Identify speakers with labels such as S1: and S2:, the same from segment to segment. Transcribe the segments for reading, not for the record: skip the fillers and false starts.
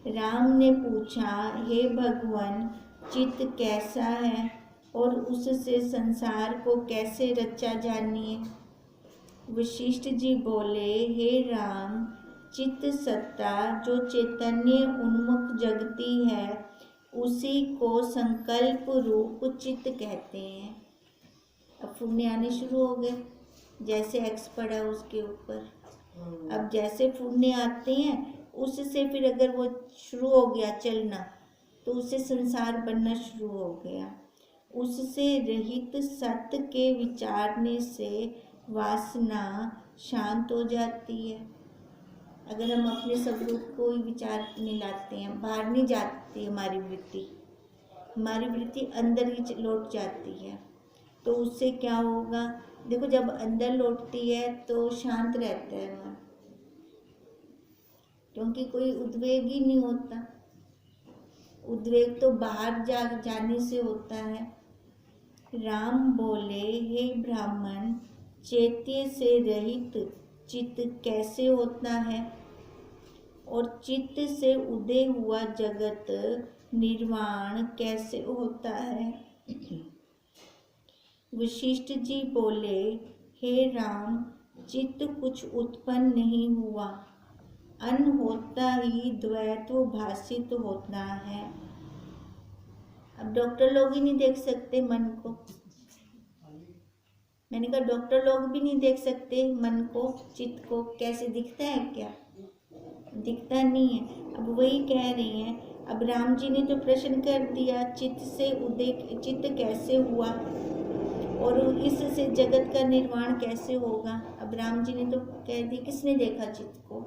S1: राम ने पूछा, हे भगवान, चित्त कैसा है और उससे संसार को कैसे रचा जानिए। वशिष्ठ जी बोले, हे राम, चित्त सत्ता जो चैतन्य उन्मुख जगती है उसी को संकल्प रूप चित्त कहते हैं। अब फुन्ने आने शुरू हो गए, जैसे एक्स पड़ा उसके ऊपर। अब जैसे फुन्ने आते हैं उससे फिर अगर वो शुरू हो गया चलना तो उससे संसार बनना शुरू हो गया। उससे रहित सत्य के विचारने से वासना शांत हो जाती है। अगर हम अपने स्वरूप को ही विचार में लाते हैं, बाहर नहीं जाती हमारी वृत्ति अंदर ही लौट जाती है। तो उससे क्या होगा? देखो, जब अंदर लौटती है तो शांत रहता है मन, क्योंकि कोई उद्वेग ही नहीं होता। उद्वेग तो बाहर जाने से होता है। राम बोले, हे ब्राह्मण, चैत्य से रहित चित्त कैसे होता है और चित्त से उदय हुआ जगत निर्वाण कैसे होता है? वशिष्ठ जी बोले, हे राम, चित्त कुछ उत्पन्न नहीं हुआ, अन होता ही द्वैत्व भाषित होता है। अब डॉक्टर लोग ही नहीं देख सकते मन को। मैंने कहा डॉक्टर लोग भी नहीं देख सकते मन को, चित्त को। कैसे दिखता है? क्या दिखता नहीं है। अब वही कह रही हैं। अब राम जी ने तो प्रश्न कर दिया, चित्त से उदय, चित्त कैसे हुआ और इससे जगत का निर्माण कैसे होगा? अब राम जी ने तो कह दिया, किसने देखा चित्त को?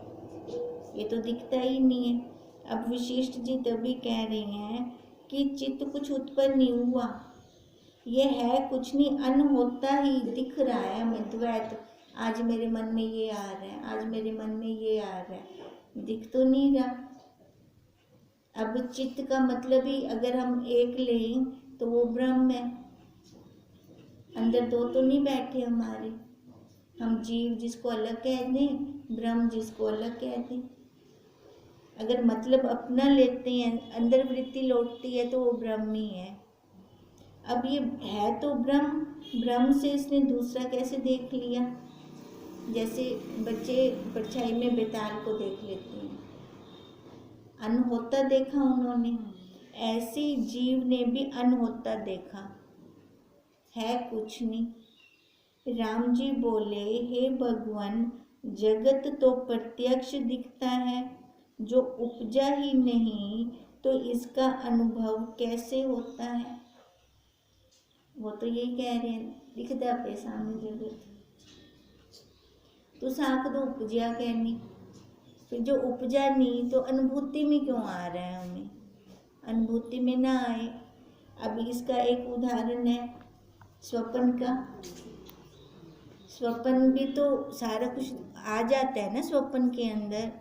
S1: ये तो दिखता ही नहीं है। अब वशिष्ठ जी तभी कह रहे हैं कि चित्त कुछ उत्पन्न नहीं हुआ, ये है कुछ नहीं, अन होता ही दिख रहा है हमें द्वैत। आज मेरे मन में ये आ रहा है, आज मेरे मन में ये आ रहा है, दिख तो नहीं रहा। अब चित्त का मतलब ही अगर हम एक लें तो वो ब्रह्म है। अंदर दो तो नहीं बैठे हमारे, हम जीव जिसको अलग कह दें, ब्रह्म जिसको अलग कह दें। अगर मतलब अपना लेते हैं, अंदर वृत्ति लौटती है तो वो ब्रह्म ही है। अब ये है तो ब्रह्म, ब्रह्म से इसने दूसरा कैसे देख लिया? जैसे बच्चे परछाई में बेताल को देख लेते हैं, अनहोता देखा उन्होंने। ऐसे जीव ने भी अनहोता देखा, है कुछ नहीं। राम जी बोले, हे भगवान, जगत तो प्रत्यक्ष दिखता है, जो उपजा ही नहीं तो इसका अनुभव कैसे होता है? वो तो यही कह रहे हैं, दिखता पे सामने जगत, तो साख दो उपजा कहनी। फिर जो उपजा नहीं तो अनुभूति में क्यों आ रहा है? हमें अनुभूति में ना आए। अब इसका एक उदाहरण है स्वप्न का। स्वप्न भी तो सारा कुछ आ जाता है ना स्वप्न के अंदर,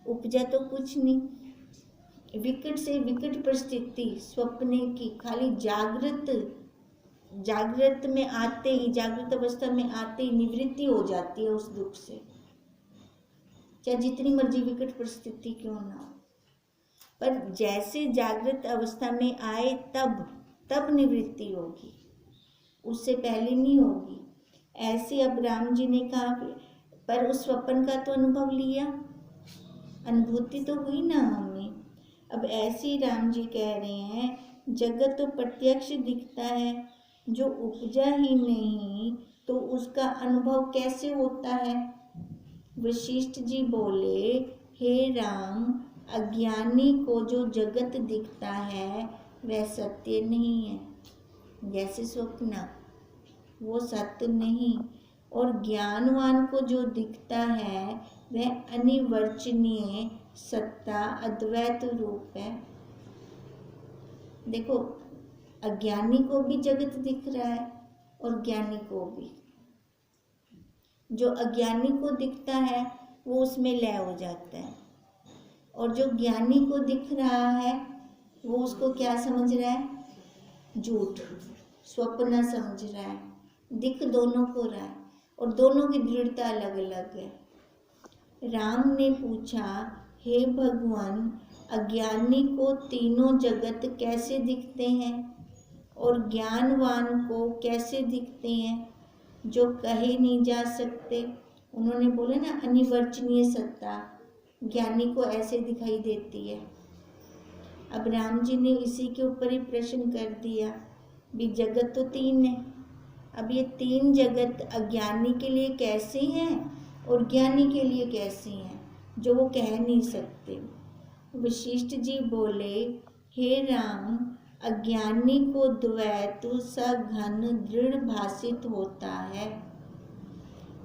S1: उपजा तो कुछ नहीं। विकट से विकट परिस्थिति स्वप्न की, खाली जागृत में आते ही, जागृत अवस्था में आते ही निवृत्ति हो जाती है उस दुख से, चाहे जितनी मर्जी विकट परिस्थिति क्यों ना हो। पर जैसे जागृत अवस्था में आए तब निवृत्ति होगी, उससे पहले नहीं होगी। ऐसे अब राम जी ने कहा, पर उस स्वप्न का तो अनुभव लिया, अनुभूति तो हुई ना हमें। अब ऐसे ही राम जी कह रहे हैं, जगत तो प्रत्यक्ष दिखता है, जो उपजा ही नहीं तो उसका अनुभव कैसे होता है? वशिष्ठ जी बोले, हे राम, अज्ञानी को जो जगत दिखता है वह सत्य नहीं है। जैसे स्वप्न, वो सत्य नहीं, और ज्ञानवान को जो दिखता है वह अनिर्वचनीय सत्ता अद्वैत रूप है। देखो, अज्ञानी को भी जगत दिख रहा है और ज्ञानी को भी। जो अज्ञानी को दिखता है वो उसमें लय हो जाता है, और जो ज्ञानी को दिख रहा है वो उसको क्या समझ रहा है? झूठ, स्वप्न समझ रहा है। दिख दोनों को रहा है और दोनों की दृढ़ता अलग अलग है। राम ने पूछा, हे भगवान, अज्ञानी को तीनों जगत कैसे दिखते हैं और ज्ञानवान को कैसे दिखते हैं, जो कहे नहीं जा सकते। उन्होंने बोले ना, अनिवर्चनीय सत्ता ज्ञानी को ऐसे दिखाई देती है। अब राम जी ने इसी के ऊपर ही प्रश्न कर दिया, भी जगत तो तीन है, अब ये तीन जगत अज्ञानी के लिए कैसे हैं और ज्ञानी के लिए कैसे हैं, जो वो कह नहीं सकते। वशिष्ठ जी बोले, हे राम, अज्ञानी को द्वैत सघन दृढ़ भासित होता है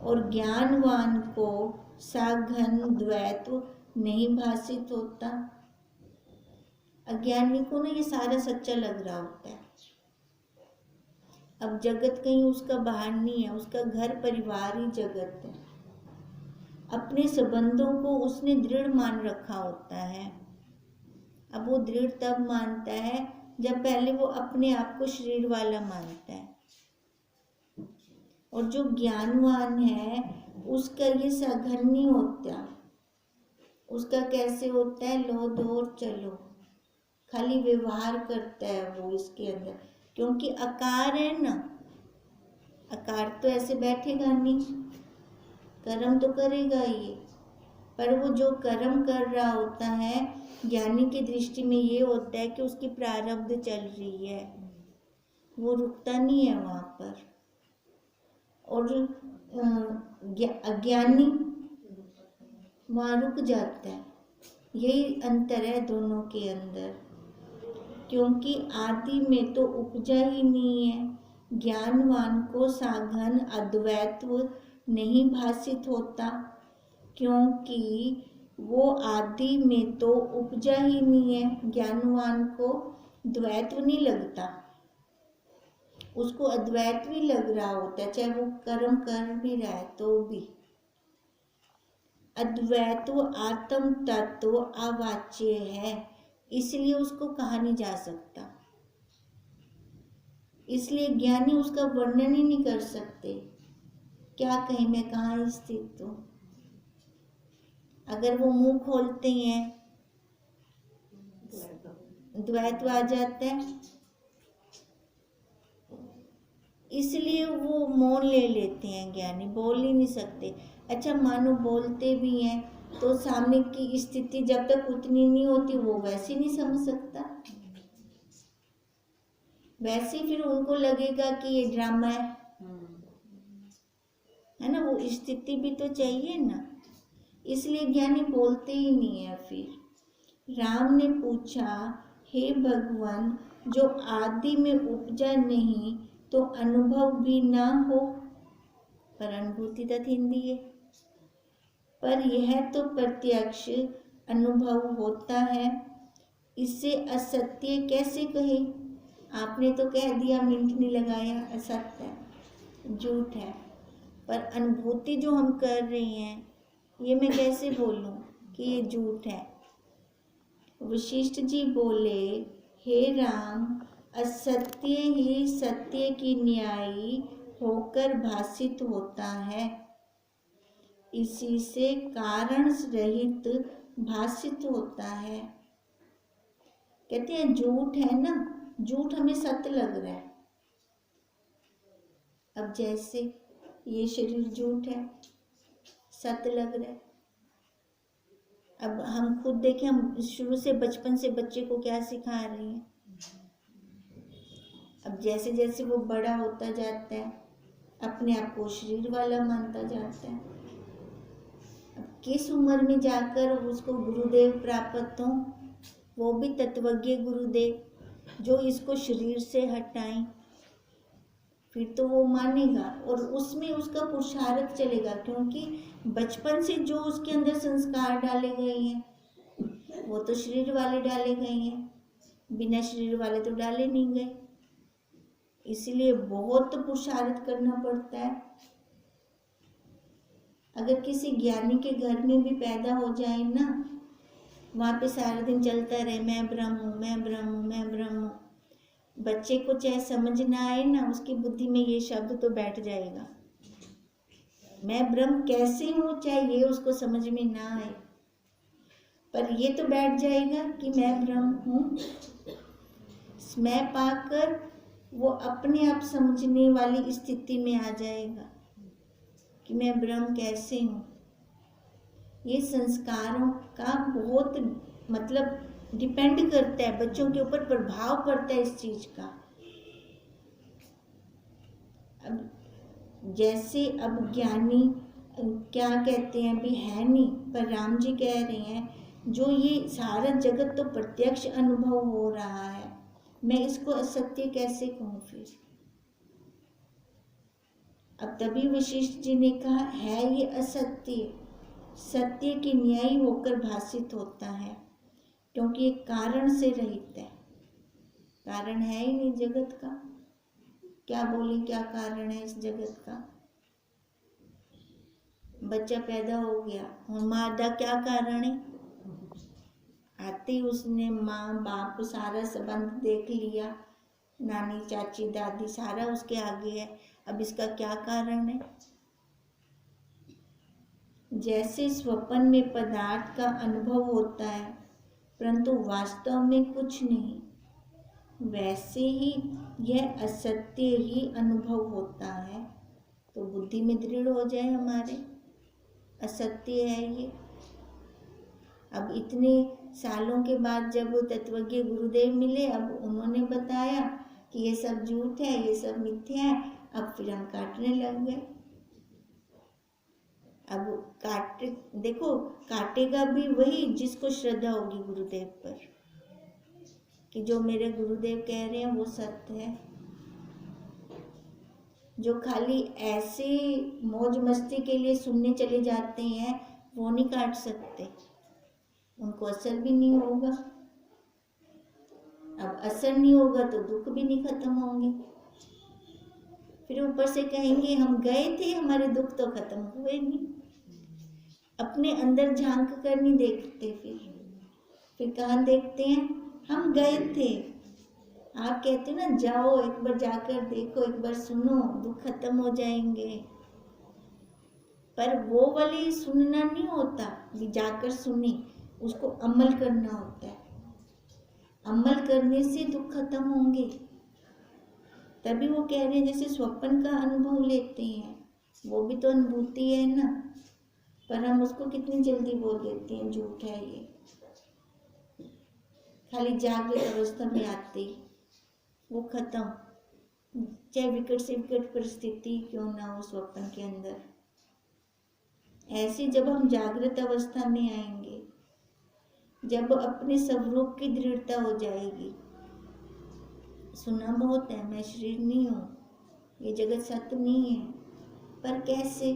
S1: और ज्ञानवान को सघन द्वैत नहीं भासित होता। अज्ञानी को ना ये सारा सच्चा लग रहा होता है। अब जगत कहीं उसका बाहर नहीं है, उसका घर परिवार ही जगत है। अपने संबंधों को उसने दृढ़ मान रखा होता है। अब वो दृढ़ तब मानता है जब पहले वो अपने आप को शरीर वाला मानता है। और जो ज्ञानवान है उसका ये सघन नहीं होता। उसका कैसे होता है, लो दो चलो, खाली व्यवहार करता है वो इसके अंदर, क्योंकि आकार है ना। आकार तो ऐसे बैठेगा नहीं, कर्म तो करेगा ये, पर वो जो कर्म कर रहा होता है, ज्ञानी की दृष्टि में ये होता है कि उसकी प्रारब्ध चल रही है, वो रुकता नहीं है वहाँ पर। और अज्ञानी वहाँ रुक जाता है। यही अंतर है दोनों के अंदर, क्योंकि आदि में तो उपजा ही नहीं है। ज्ञानवान को साघन अद्वैत्व नहीं भासित होता, क्योंकि वो आदि में तो उपजा ही नहीं है। ज्ञानवान को द्वैत्व नहीं लगता, उसको अद्वैत्व ही लग रहा होता है, चाहे वो कर्म कर भी रहा है तो भी। अद्वैत्व आत्म तत्व अवाच्य है, इसलिए उसको कहा नहीं जा सकता। इसलिए ज्ञानी उसका वर्णन ही नहीं कर सकते। क्या कहें, मैं कहाँ स्थित हूँ। अगर वो मुंह खोलते हैं द्वैत्व आ जाता है, इसलिए वो मौन ले लेते हैं। ज्ञानी बोल ही नहीं सकते। अच्छा, मानो बोलते भी हैं तो सामने की स्थिति जब तक उतनी नहीं होती वो वैसे नहीं समझ सकता। वैसे फिर उनको लगेगा कि ये ड्रामा है ना। वो स्थिति भी तो चाहिए ना, इसलिए ज्ञानी बोलते ही नहीं है। फिर राम ने पूछा, हे भगवान, जो आदि में उपजा नहीं तो अनुभव भी ना हो, पर अनुभूति तो हिंदी है, पर यह तो प्रत्यक्ष अनुभव होता है, इससे असत्य कैसे कहे। आपने तो कह दिया, मिनट नहीं लगाया, असत्य है, झूठ है, पर अनुभूति जो हम कर रहे हैं ये मैं कैसे बोलूं कि ये झूठ है। वशिष्ठ जी बोले, हे राम, असत्य ही सत्य की न्यायी होकर भासित होता है, इसी से कारण रहित भासित होता है। कहते हैं झूठ है ना, झूठ हमें सत्य लग रहा है। अब जैसे ये शरीर झूठ है, सत्य लग रहा है। अब हम खुद देखें, हम शुरू से बचपन से बच्चे को क्या सिखा रहे हैं। अब जैसे जैसे वो बड़ा होता जाता है, अपने आप को शरीर वाला मानता जाता है। अब किस उम्र में जाकर उसको गुरुदेव प्राप्त हो, वो भी तत्वज्ञ गुरुदेव, जो इसको शरीर से हटाएं, फिर तो वो मानेगा और उसमें उसका पुरुषार्थ चलेगा। क्योंकि बचपन से जो उसके अंदर संस्कार डाले गए हैं वो तो शरीर वाले डाले गए हैं, बिना शरीर वाले तो डाले नहीं गए। इसीलिए बहुत पुरुषार्थ करना पड़ता है। अगर किसी ज्ञानी के घर में भी पैदा हो जाए ना, वहाँ पे सारा दिन चलता रहे, मैं ब्रह्म हूँ, मैं ब्रह्म हूँ, मैं ब्रह्म हूँ, बच्चे को चाहे समझ ना आए ना, उसकी बुद्धि में ये शब्द तो बैठ जाएगा। मैं ब्रह्म कैसे हूँ, चाहे ये उसको समझ में ना आए, पर ये तो बैठ जाएगा कि मैं ब्रह्म हूँ। मैं पाकर वो अपने आप समझने वाली स्थिति में आ जाएगा कि मैं ब्रह्म कैसे हूँ। ये संस्कारों का बहुत मतलब डिपेंड करता है, बच्चों के ऊपर प्रभाव पड़ता है इस चीज का। अब जैसे अब ज्ञानी क्या कहते हैं, अभी है नहीं, पर राम जी कह रहे हैं जो ये सारा जगत तो प्रत्यक्ष अनुभव हो रहा है, मैं इसको असत्य कैसे कहूँ फिर। अब तभी वशिष्ठ जी ने कहा है ये असत्य, सत्य की न्यायी होकर भाषित होता है, क्योंकि ये कारण से रहित है। कारण है ही नहीं जगत का, क्या बोले क्या कारण है इस जगत का। बच्चा पैदा हो गया और माँ का क्या कारण है, आते ही उसने माँ बाप सारा संबंध देख लिया, नानी चाची दादी सारा उसके आगे है, अब इसका क्या कारण है। जैसे स्वप्न में पदार्थ का अनुभव होता है परंतु वास्तव में कुछ नहीं, वैसे ही यह असत्य ही अनुभव होता है। तो बुद्धि में दृढ़ हो जाए हमारे, असत्य है ये। अब इतने सालों के बाद जब तत्वज्ञ गुरुदेव मिले, अब उन्होंने बताया कि ये सब झूठ है, ये सब मिथ्या है, अब फिर हम काटने लग गए। अब काट देखो, काटेगा भी वही जिसको श्रद्धा होगी गुरुदेव पर, कि जो मेरे गुरुदेव कह रहे हैं वो सत्य है। जो खाली ऐसे मौज मस्ती के लिए सुनने चले जाते हैं वो नहीं काट सकते, उनको असर भी नहीं होगा। अब असर नहीं होगा तो दुख भी नहीं खत्म होंगे, फिर ऊपर से कहेंगे हम गए थे, हमारे दुख तो खत्म हुए नहीं। अपने अंदर झांक कर नहीं देखते, फिर कहाँ देखते हैं, हम गए थे। आप कहते ना जाओ एक बार जाकर देखो, एक बार सुनो, दुख खत्म हो जाएंगे। पर वो वाली सुनना नहीं होता कि जाकर सुने, उसको अमल करना होता है। अमल करने से दुख खत्म होंगे। तभी वो कह रहे हैं जैसे स्वप्न का अनुभव लेते हैं, वो भी तो अनुभूति है ना, पर हम उसको कितनी जल्दी बोल देते हैं झूठ है ये। खाली जागृत अवस्था में आते ही वो खत्म, चाहे विकट से विकट परिस्थिति क्यों ना हो स्वप्न के अंदर। ऐसे जब हम जागृत अवस्था में आएंगे, जब अपने स्वरूप की दृढ़ता हो जाएगी, सुना बहुत है मैं शरीर नहीं हूँ, ये जगत सत्य नहीं है, पर कैसे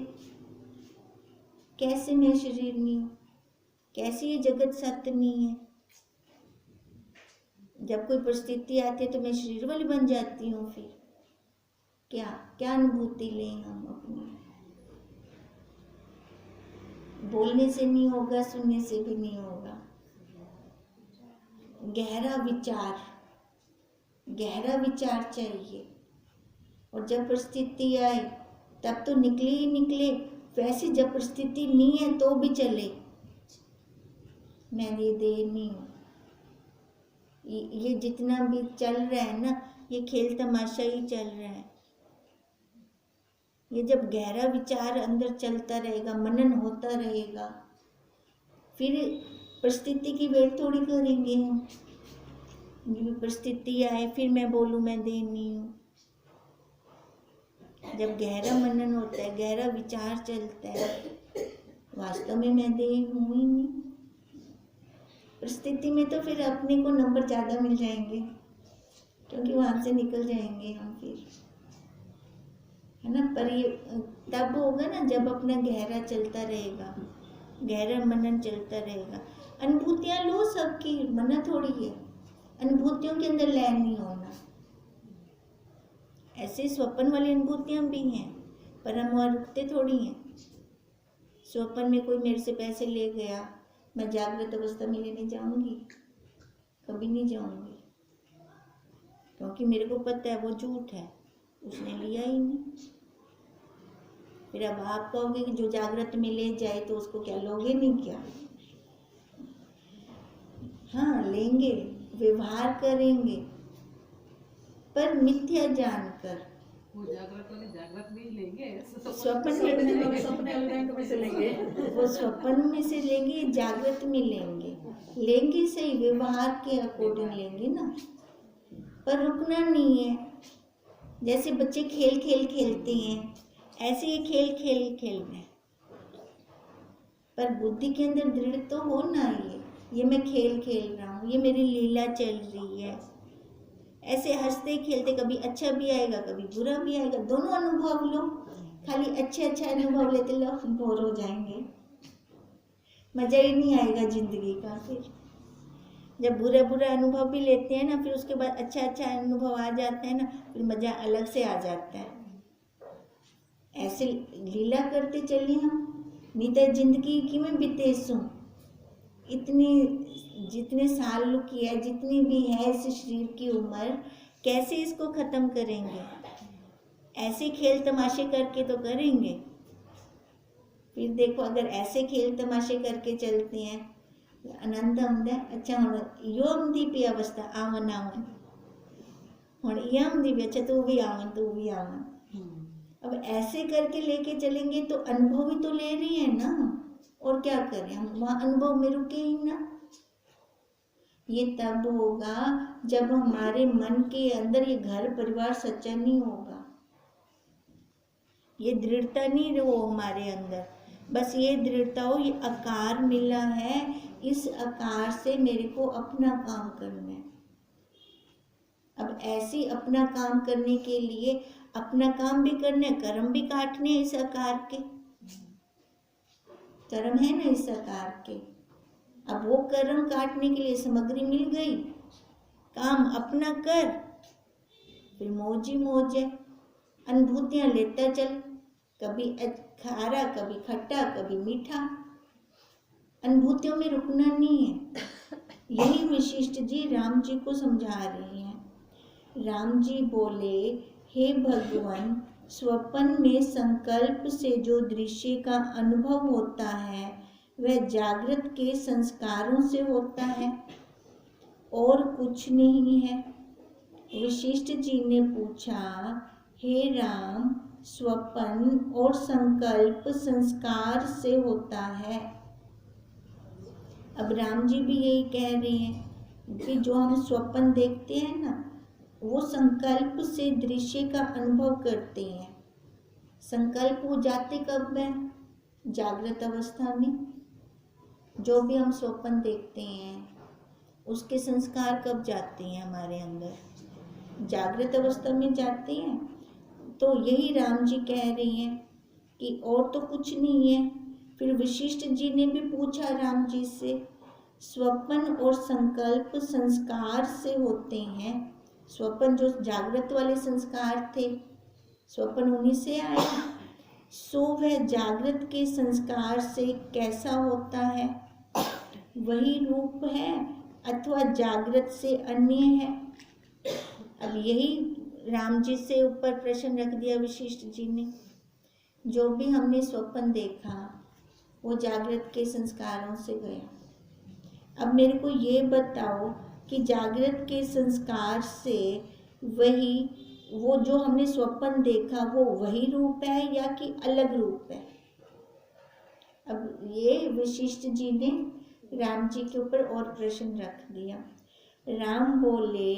S1: कैसे मैं शरीर नहीं हूँ, कैसे ये जगत सत्य नहीं है। जब कोई परिस्थिति आती है तो मैं शरीर वाली बन जाती हूँ, फिर क्या क्या अनुभूति लें हम अपनी। बोलने से नहीं होगा, सुनने से भी नहीं होगा। गहरा विचार चाहिए, और जब परिस्थिति आए तब तो निकले ही निकले। वैसे जब परिस्थिति नहीं है तो भी चले, मैं ये देह नहीं हूँ। ये जितना भी चल रहा है ना, ये खेल तमाशा ही चल रहा है। ये जब गहरा विचार अंदर चलता रहेगा, मनन होता रहेगा, फिर परिस्थिति की वेट थोड़ी करेंगे हम। परिस्थिति आए फिर मैं बोलूँ मैं देह नहीं हूँ। जब गहरा मनन होता है, गहरा विचार चलता है, वास्तव में मैं देह हूँ ही नहीं। परिस्थिति में तो फिर अपने को नंबर ज़्यादा मिल जाएंगे, क्योंकि वहाँ से निकल जाएंगे हम फिर, है ना। पर ये तब होगा ना जब अपना गहरा चलता रहेगा, गहरा मनन चलता रहेगा। अनुभूतियाँ लो सबकी, मना थोड़ी है, अनुभूतियों के अंदर लय नहीं होना। ऐसे स्वप्न वाली अनुभूतियाँ भी हैं, पर हम वहाँ रुकते थोड़ी हैं। स्वप्न में कोई मेरे से पैसे ले गया, मैं जागृत अवस्था में लेने जाऊंगी? कभी नहीं जाऊंगी, क्योंकि मेरे को पता है वो झूठ है, उसने लिया ही नहीं। फिर अब आप कहोगे कि जो जागृत में ले जाए तो उसको क्या लोगे नहीं क्या? हाँ लेंगे, व्यवहार करेंगे, पर मिथ्या जानकर।
S2: वो जागृत वाले जागृत में ही लेंगे,
S1: स्वप्न
S2: में से लेंगे।
S1: वो स्वप्न में से लेंगे, जागृत में लेंगे, लेंगे सही, व्यवहार के अकॉर्डिंग लेंगे ना, पर रुकना नहीं है। जैसे बच्चे खेल खेल खेलते हैं, ऐसे ये खेल खेल खेलना है, पर बुद्धि के अंदर दृढ़ तो हो ना, ये मैं खेल खेल रहा हूँ, ये मेरी लीला चल रही है। ऐसे हंसते खेलते कभी अच्छा भी आएगा, कभी बुरा भी आएगा, दोनों अनुभव लो। खाली अच्छे अनुभव लेते लो, बोर हो जाएंगे, मजा ही नहीं आएगा जिंदगी का। फिर जब बुरा अनुभव भी लेते हैं ना, फिर उसके बाद अच्छा अनुभव आ जाता है ना, फिर मजा अलग से आ जाता है। ऐसे लीला करते चले हम, नहीं तो जिंदगी की में बीते सो, इतनी जितने साल की है, जितनी भी है इस शरीर की उम्र, कैसे इसको खत्म करेंगे? ऐसे खेल तमाशे करके तो करेंगे। फिर देखो, अगर ऐसे खेल तमाशे करके चलते हैं, आनंद आउंदा, अच्छा हुण यो आउंदी पई अवस्था, आवन हुण ये आउंदी पई, अच्छा तू भी आवन। अब ऐसे करके लेके चलेंगे तो अनुभव ही तो ले रही है ना, और क्या करें हम, वहाँ अनुभव में रुके ही ना। ये तब होगा जब हमारे मन के अंदर ये घर परिवार सच्चा नहीं होगा, ये दृढ़ता नहीं हो हमारे अंदर। बस ये दृढ़ता हो, ये आकार मिला है, इस आकार से मेरे को अपना काम करना है। अब ऐसे अपना काम करने के लिए अपना काम भी करना है, कर्म भी काटने हैं इस आकार के, कर्म है ना इस आकार के। अब वो कर्म काटने के लिए सामग्री मिल गई, काम अपना कर, फिर मौज ही मौज है, अनुभूतियां लेता चल, कभी खारा, कभी खट्टा, कभी मीठा, अनुभूतियों में रुकना नहीं है। यही वशिष्ठ जी राम जी को समझा रहे हैं। राम जी बोले, हे भगवान, स्वप्न में संकल्प से जो दृश्य का अनुभव होता है वह जागृत के संस्कारों से होता है और कुछ नहीं है। वशिष्ठ जी ने पूछा, हे राम, स्वप्न और संकल्प संस्कार से होता है। अब राम जी भी यही कह रहे हैं कि जो हम स्वप्न देखते हैं ना, वो संकल्प से दृश्य का अनुभव करते हैं। संकल्प हो जाते कब है? जागृत अवस्था में। जो भी हम स्वप्न देखते हैं उसके संस्कार कब जाते हैं हमारे अंदर? जागृत अवस्था में जाते हैं। तो यही राम जी कह रहे हैं कि और तो कुछ नहीं है। फिर वशिष्ठ जी ने भी पूछा राम जी से, स्वप्न और संकल्प संस्कार से होते हैं। स्वप्न जो जागृत वाले संस्कार थे, स्वप्न उन्हीं से आए, सो वह जागृत के संस्कार से कैसा होता है? वही रूप है अथवा जागृत से अन्य है? अब यही राम जी से ऊपर प्रश्न रख दिया वशिष्ठ जी ने। जो भी हमने स्वप्न देखा वो जागृत के संस्कारों से गया। अब मेरे को ये बताओ कि जागृत के संस्कार से वही, वो जो हमने स्वप्न देखा वो वही रूप है या कि अलग रूप है? अब ये वशिष्ठ जी ने राम जी के ऊपर और प्रश्न रख दिया। राम बोले,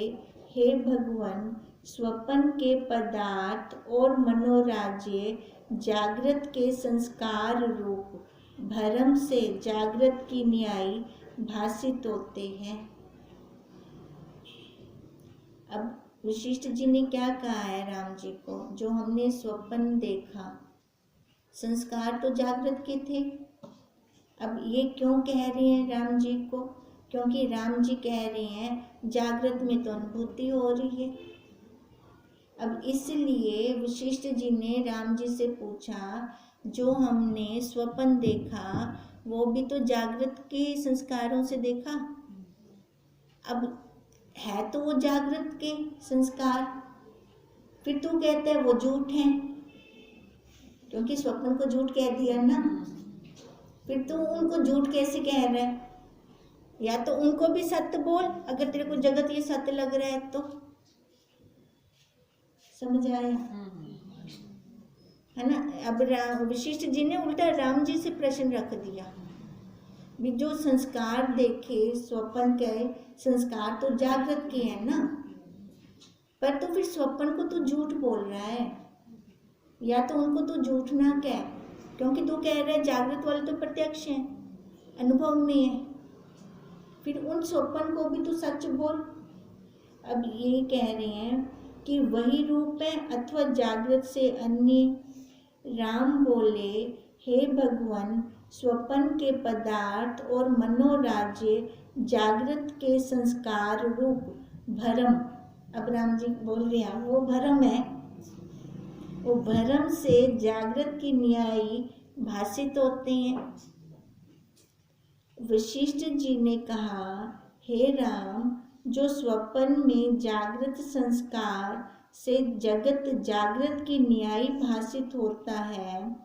S1: हे भगवान, स्वप्न के पदार्थ और मनोराज्य जागृत के संस्कार रूप भ्रम से जागृत की न्याय भासित होते हैं। अब वशिष्ठ जी ने क्या कहा है राम जी को? जो हमने स्वप्न देखा, संस्कार तो जागृत के थे। अब ये क्यों कह रहे हैं राम जी को? क्योंकि राम जी कह रहे हैं जागृत में तो अनुभूति हो रही है। अब इसलिए वशिष्ठ जी ने राम जी से पूछा, जो हमने स्वप्न देखा वो भी तो जागृत के संस्कारों से देखा। अब है तो वो जागृत के संस्कार, फिर तू कहता है वो झूठ है, क्योंकि स्वप्न को झूठ कह दिया ना, फिर तू उनको झूठ कैसे कह रहा है? या तो उनको भी सत्य बोल, अगर तेरे को जगत ये सत्य लग रहा है तो। समझ आया है ना। अब वशिष्ठ जी ने उल्टा राम जी से प्रश्न रख दिया, भी जो संस्कार देखे स्वप्न के संस्कार तो जागृत के हैं ना, पर तो फिर स्वप्न को तो झूठ बोल रहा है, या तो उनको तो झूठ ना कह, क्योंकि तू कह रहा है जागृत वाले तो प्रत्यक्ष हैं, अनुभव में है, फिर उन स्वप्न को भी तो सच बोल। अब ये कह रहे हैं कि वही रूप है अथवा जागृत से अन्य। राम बोले, हे भगवान, स्वप्न के पदार्थ और मनोराज्य जागृत के संस्कार रूप भरम। अब राम जी बोल रहे हैं वो भरम है, वो भरम से जागृत की न्यायी भाषित होते हैं। वशिष्ठ जी ने कहा, हे राम, जो स्वप्न में जागृत संस्कार से जगत जागृत की न्यायी भाषित होता है,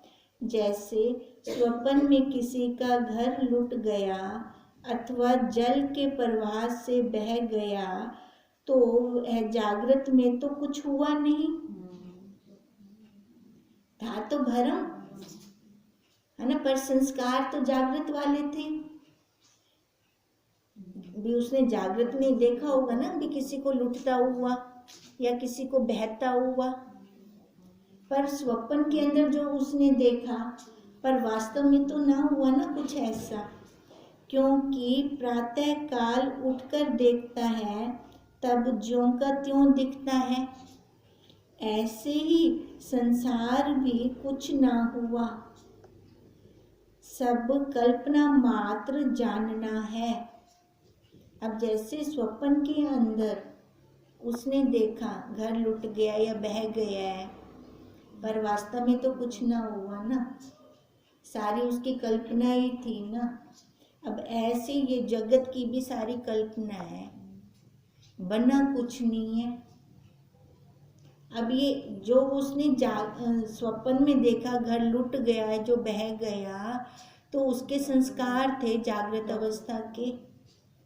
S1: जैसे स्वप्न में किसी का घर लुट गया अथवा जल के प्रवाह से बह गया, तो जागृत में तो कुछ हुआ नहीं, था तो भरम है ना, पर संस्कार तो जागृत वाले थे। भी उसने जागृत में देखा होगा ना, भी किसी को लुटता हुआ या किसी को बहता हुआ, पर स्वप्न के अंदर जो उसने देखा, पर वास्तव में तो ना हुआ ना कुछ ऐसा, क्योंकि प्रातः काल उठकर देखता है तब ज्यों का त्यों दिखता है, ऐसे ही संसार भी कुछ ना हुआ, सब कल्पना मात्र जानना है। अब जैसे स्वप्न के अंदर उसने देखा घर लुट गया या बह गया है, पर वास्तव में तो कुछ ना हुआ ना, सारी उसकी कल्पना ही थी ना। अब ऐसे ये जगत की भी सारी कल्पना है, बना कुछ नहीं है। अब ये जो उसने स्वप्न में देखा घर लुट गया है, जो बह गया, तो उसके संस्कार थे जागृत अवस्था के,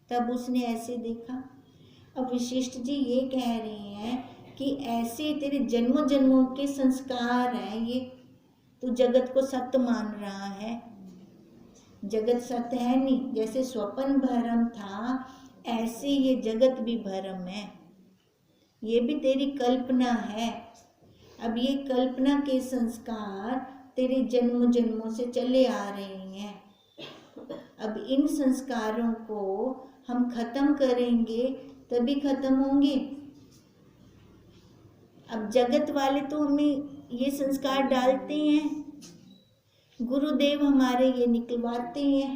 S1: तब उसने ऐसे देखा। अब वशिष्ठ जी ये कह रहे हैं कि ऐसे तेरे जन्मों जन्मों के संस्कार हैं, ये तू जगत को सत्य मान रहा है, जगत सत्य है नहीं। जैसे स्वप्न भरम था, ऐसे ये जगत भी भरम है, ये भी तेरी कल्पना है। अब ये कल्पना के संस्कार तेरे जन्म जन्मों से चले आ रहे हैं, अब इन संस्कारों को हम खत्म करेंगे तभी खत्म होंगे। अब जगत वाले तो हमें ये संस्कार डालते हैं, गुरुदेव हमारे ये निकलवाते हैं।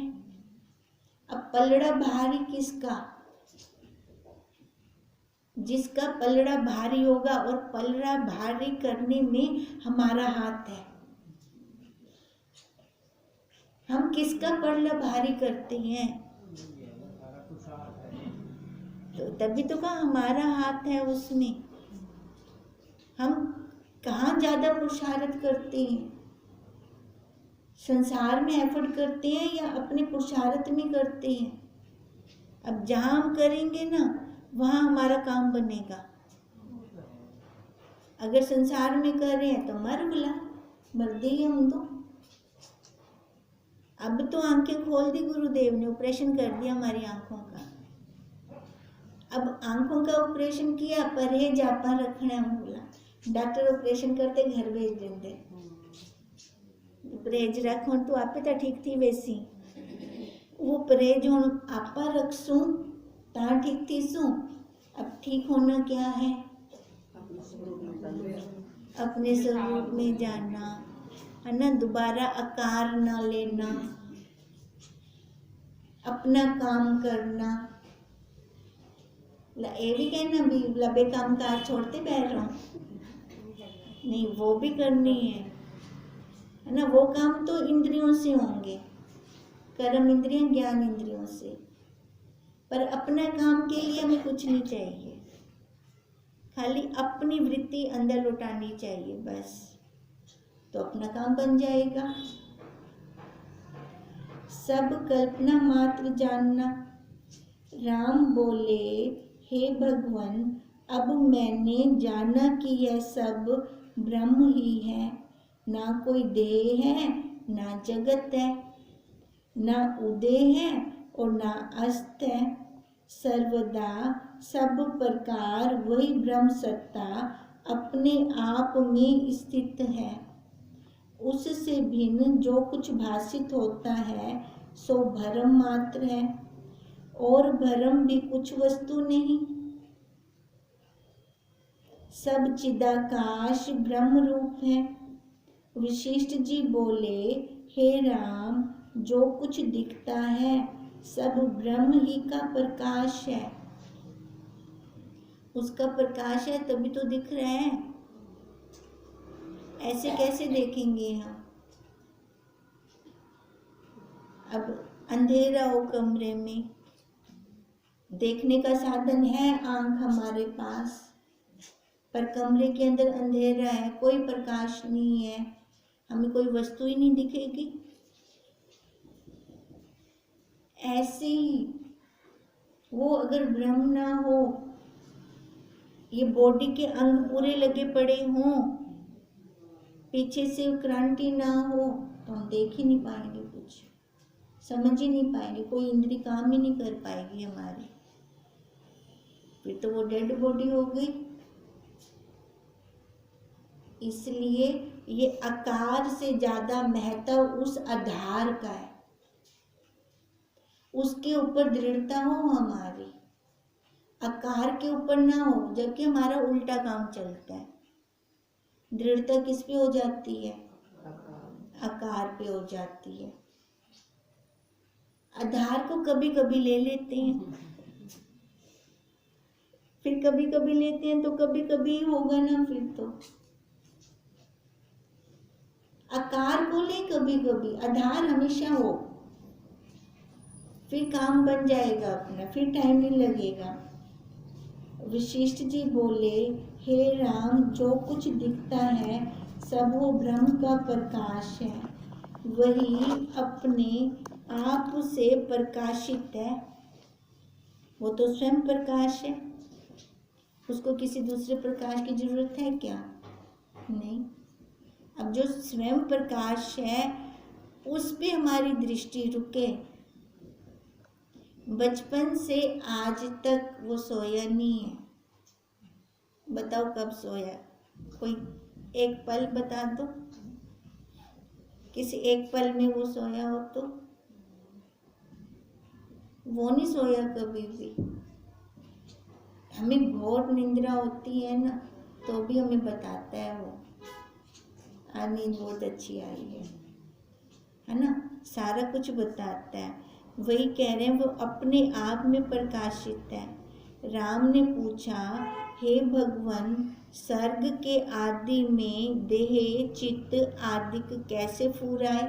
S1: अब पलड़ा भारी किसका? जिसका पलड़ा भारी होगा, और पलड़ा भारी करने में हमारा हाथ है। हम किसका पलड़ा भारी करते हैं? तो तभी तो कहा हमारा हाथ है उसमें। हम कहाँ ज्यादा पुरुषार्थ करते हैं? संसार में एफर्ट करते हैं या अपने पुरुषार्थ में करते हैं? अब जहाँ हम करेंगे ना, वहाँ हमारा काम बनेगा। अगर संसार में कर रहे हैं तो मर बुला, मर दे हम तो। अब तो आंखें खोल दी गुरुदेव ने, ऑपरेशन कर दिया हमारी आंखों का। अब आंखों का ऑपरेशन किया, परहेज आपा रखना है बोला, डॉक्टर ऑपरेशन करते घर भेज देंगे, परहेज रखो तो आपे तो ठीक थी वैसी, वो परहेज हूँ आपा रखसूं ता ठीक थी सू। अब ठीक होना क्या है? अपने स्वरूप में जाना है ना, दोबारा आकार ना लेना, अपना काम करना। ये भी कहना भी लबे काम काज छोड़ते बैठ रहो, नहीं, वो भी करनी है ना। वो काम तो इंद्रियों से होंगे, कर्म इंद्रियों ज्ञान इंद्रियों से, पर अपना काम के लिए हमें कुछ नहीं चाहिए, खाली अपनी वृत्ति अंदर लौटानी चाहिए बस, तो अपना काम बन जाएगा। सब कल्पना मात्र जानना, राम बोले, हे भगवान, अब मैंने जाना कि यह सब ब्रह्म ही है, ना कोई देह है, ना जगत है, ना उदय है और ना अस्त है। सर्वदा सब प्रकार वही ब्रह्म सत्ता अपने आप में स्थित है। उससे भिन्न जो कुछ भासित होता है सो भ्रम मात्र है, और भ्रम भी कुछ वस्तु नहीं। सब चिदाकाश ब्रह्म रूप है। वशिष्ठ जी बोले, हे राम, जो कुछ दिखता है सब ब्रह्म ही का प्रकाश है। उसका प्रकाश है तभी तो दिख रहा है, ऐसे कैसे देखेंगे हम? अब अंधेरा हो कमरे में, देखने का साधन है आंख हमारे पास, पर कमरे के अंदर अंधेरा है, कोई प्रकाश नहीं है, हमें कोई वस्तु ही नहीं दिखेगी। ऐसे ही वो अगर ब्रह्म ना हो, ये बॉडी के अंग पूरे लगे पड़े हों, पीछे से करंट ही ना हो, तो हम देख ही नहीं पाएंगे, कुछ समझ ही नहीं पाएंगे, कोई इंद्री काम ही नहीं कर पाएगी हमारी, फिर तो वो डेड बॉडी हो गई। इसलिए ये आकार से ज्यादा महत्व उस आधार का है, उसके ऊपर दृढ़ता हो हमारी, आकार के ऊपर ना हो, जबकि हमारा उल्टा काम चलता है। दृढ़ता किस पे हो जाती है? आकार पे हो जाती है। आधार को कभी कभी ले लेते हैं, फिर कभी कभी लेते हैं तो कभी कभी होगा ना, फिर तो आकार को ले कभी कभी, आधार हमेशा हो, फिर काम बन जाएगा अपना, फिर टाइम नहीं लगेगा। वशिष्ठ जी बोले, हे राम, जो कुछ दिखता है सब वो ब्रह्म का प्रकाश है, वही अपने आप से प्रकाशित है। वो तो स्वयं प्रकाश है, उसको किसी दूसरे प्रकाश की जरूरत है क्या? नहीं। अब जो स्वयं प्रकाश है उस पे हमारी दृष्टि रुके। बचपन से आज तक वो सोया नहीं है। बताओ कब सोया? कोई एक पल बता दो, किसी एक पल में वो सोया हो तो? वो नहीं सोया कभी भी। हमें घोर निंद्रा होती है ना, तो भी हमें बताता है वो, नींद बहुत अच्छी आई है ना, सारा कुछ बताता है। वही कह रहे हैं, वो अपने आप में प्रकाशित है। राम ने पूछा, हे भगवान, सर्ग के आदि में देह चित्त आदि कैसे फुराए?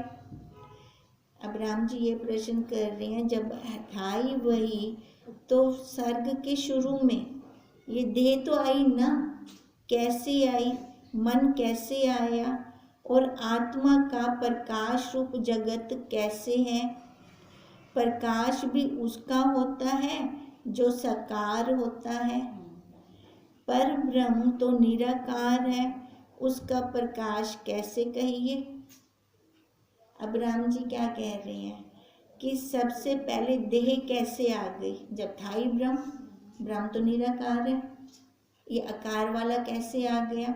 S1: अब राम जी ये प्रश्न कर रहे हैं, जब था ही वही, तो सर्ग के शुरू में ये देह तो आई ना, कैसे आई? मन कैसे आया? और आत्मा का प्रकाश रूप जगत कैसे है? प्रकाश भी उसका होता है जो साकार होता है, पर ब्रह्म तो निराकार है, उसका प्रकाश कैसे कहिए? अब राम जी क्या कह रहे हैं कि सबसे पहले देह कैसे आ गई? जब था ही ब्रह्म, ब्रह्म तो निराकार है, ये आकार वाला कैसे आ गया?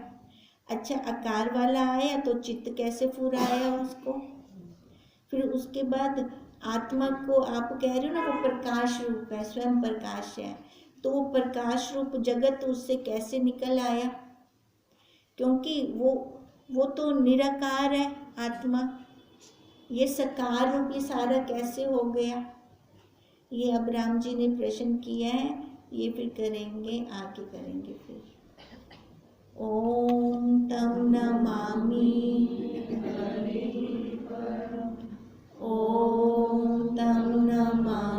S1: अच्छा, आकार वाला आया तो चित्त कैसे फुराया उसको? फिर उसके बाद आत्मा को आप कह रहे हो ना, वो प्रकाश रूप है, स्वयं प्रकाश है, तो वो प्रकाश रूप जगत उससे कैसे निकल आया? क्योंकि वो तो निराकार है आत्मा, ये साकार रूप ये सारा कैसे हो गया? ये अब राम जी ने प्रश्न किया है, ये फिर करेंगे, आगे करेंगे फिर। ओम तम नमामि, ओम तम नमामि।